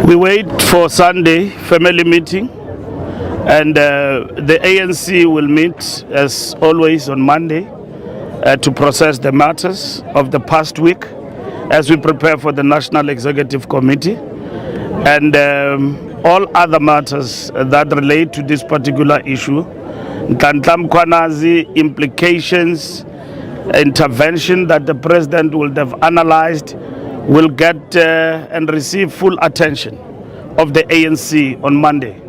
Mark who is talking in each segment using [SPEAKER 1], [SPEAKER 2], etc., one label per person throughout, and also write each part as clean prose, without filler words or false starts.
[SPEAKER 1] We wait for Sunday family meeting, and the ANC will meet as always on Monday to process the matters of the past week as we prepare for the National Executive Committee and all other matters that relate to this particular issue. Ntantlam Kwanazi implications, intervention that the president will have analyzed will get and receive full attention of the ANC on Monday.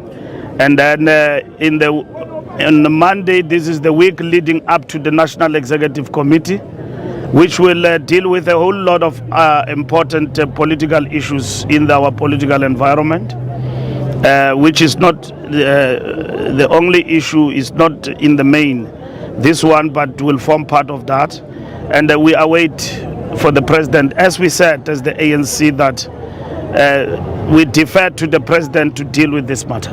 [SPEAKER 1] And then on the Monday, this is the week leading up to the National Executive Committee, which will deal with a whole lot of important political issues in our political environment, which is not the only issue, is not in the main this one, but will form part of that. And we await for the president, as we said, as the ANC, that we defer to the president to deal with this matter.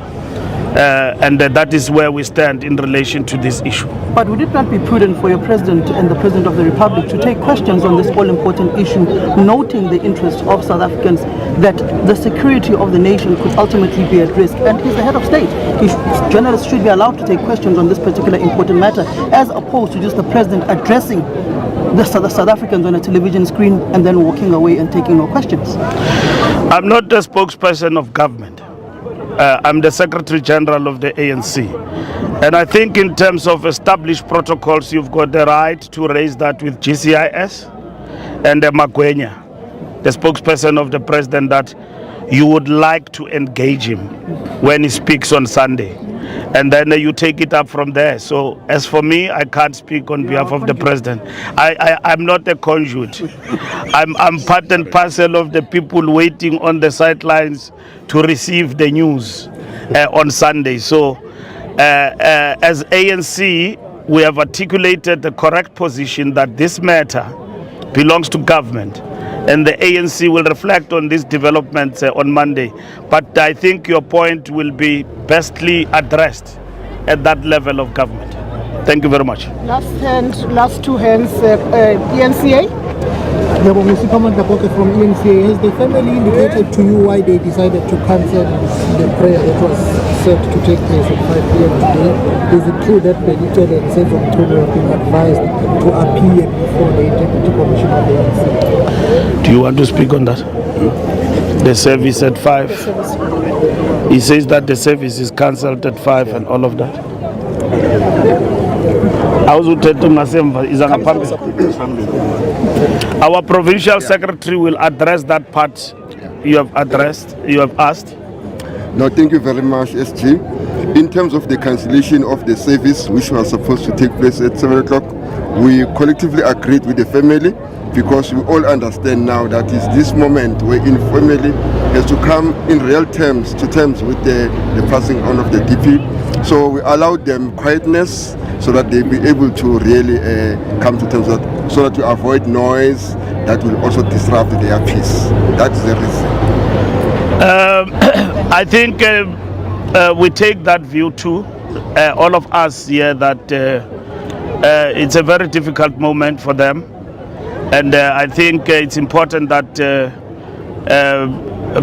[SPEAKER 1] And that is where we stand in relation to this issue.
[SPEAKER 2] But would it not be prudent for your president and the president of the republic to take questions on this all-important issue, noting the interests of South Africans, that the security of the nation could ultimately be at risk? And he's the head of state. Journalists should be allowed to take questions on this particular important matter, as opposed to just the president addressing the South Africans on a television screen and then walking away and taking no questions.
[SPEAKER 1] I'm not the spokesperson of government. I'm the Secretary General of the ANC. And I think in terms of established protocols, you've got the right to raise that with GCIS and Magwenya, the spokesperson of the president, that you would like to engage him when he speaks on Sunday. And then you take it up from there. So as for me, I can't speak on behalf of the president. I'm not a conduit. I'm part and parcel of the people waiting on the sidelines to receive the news on Sunday. So as ANC, we have articulated the correct position that this matter belongs to government, and the ANC will reflect on these developments on Monday. But I think your point will be bestly addressed at that level of government. Thank you very much.
[SPEAKER 3] Last two hands, ENCA?
[SPEAKER 4] From ENCA, has the family indicated to you why they decided to cancel the prayer that was set to take place at 5 p.m. today? Is it true that Benito and Senzo have been advised to appear before the Integrity Commission of the ANC?
[SPEAKER 1] Do you want to speak on that? The service at 5? He says that the service is cancelled at 5 and all of that. Our provincial secretary will address that part you have asked.
[SPEAKER 5] No, thank you very much, SG. In terms of the cancellation of the service, which was supposed to take place at 7 o'clock, we collectively agreed with the family, because we all understand now that is this moment where in family has to come in real terms with the passing on of the DP. So we allowed them quietness so that they be able to really come to terms with that, so that we avoid noise that will also disrupt their peace. That's the reason.
[SPEAKER 1] I think we take that view too, all of us here, that it's a very difficult moment for them. And I think it's important that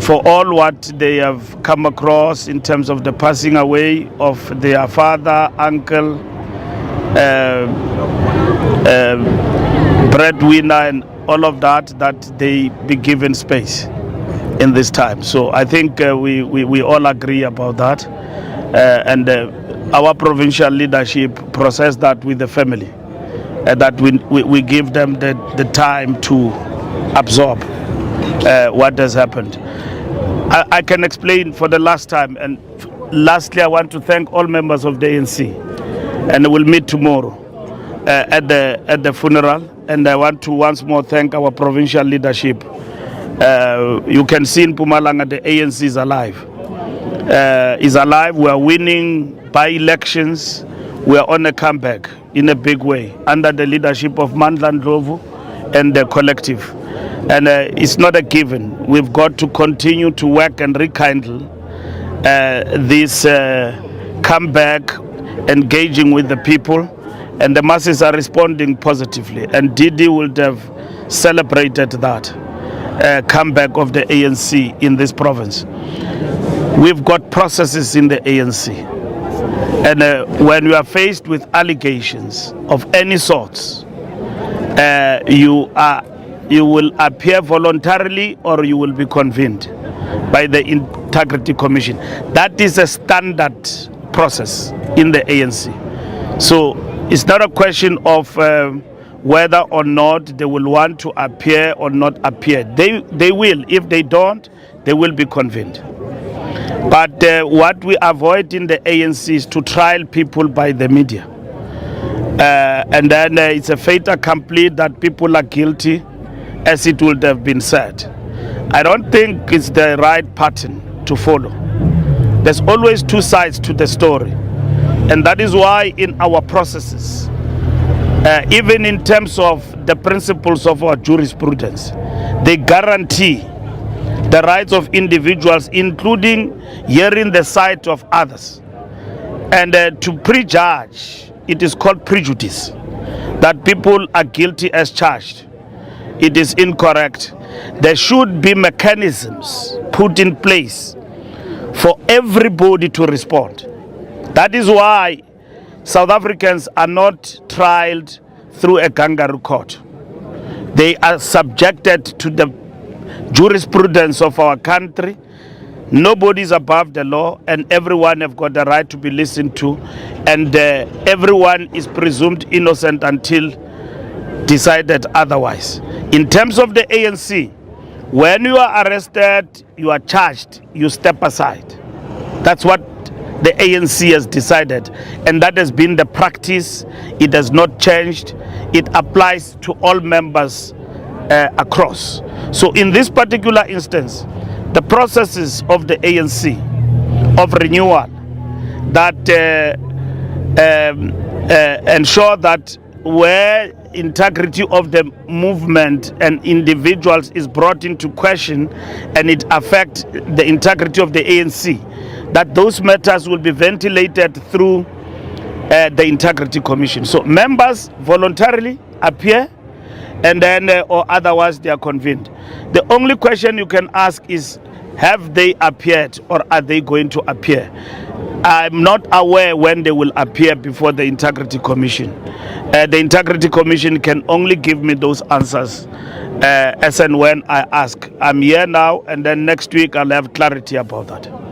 [SPEAKER 1] for all what they have come across in terms of the passing away of their father, uncle, breadwinner, and all of that, that they be given space in this time. So I think we all agree about that. And our provincial leadership process that with the family. That we give them the time to absorb what has happened. I can explain for the last time, and lastly I want to thank all members of the ANC, and we'll meet tomorrow at the funeral, and I want to once more thank our provincial leadership. You can see in Mpumalanga the ANC is alive. We are winning by-elections. We are on a comeback in a big way under the leadership of Mandla Ndlovu and the collective. And it's not a given. We've got to continue to work and rekindle this comeback, engaging with the people, and the masses are responding positively. And Didi would have celebrated that. comeback of the ANC in this province. We've got processes in the ANC. And when you are faced with allegations of any sorts, you will appear voluntarily or you will be convened by the Integrity Commission. That is a standard process in the ANC. So it's not a question of whether or not they will want to appear or not appear. They will. If they don't, they will be convened. But what we avoid in the ANC is to trial people by the media. And then it's a fait accompli that people are guilty, as it would have been said. I don't think it's the right pattern to follow. There's always two sides to the story. And that is why in our processes, even in terms of the principles of our jurisprudence, they guarantee the rights of individuals, including hearing the side of others. And to prejudge, it is called prejudice, that people are guilty as charged. It is incorrect. There should be mechanisms put in place for everybody to respond. That is why South Africans are not trialed through a kangaroo court. They are subjected to the jurisprudence of our country. Nobody is above the law, and everyone have got the right to be listened to, and everyone is presumed innocent until decided otherwise. In terms of the ANC, when you are arrested, you are charged, you step aside. That's what the ANC has decided, and that has been the practice. It has not changed. It applies to all members across. So in this particular instance, the processes of the ANC of renewal that ensure that where integrity of the movement and individuals is brought into question and it affects the integrity of the ANC, that those matters will be ventilated through the Integrity Commission. So members voluntarily appear, and then or otherwise they are convened. The only question you can ask is, have they appeared or are they going to appear? I'm not aware when they will appear before the Integrity Commission. The Integrity Commission can only give me those answers as and when I ask. I'm here now, and then next week I'll have clarity about that.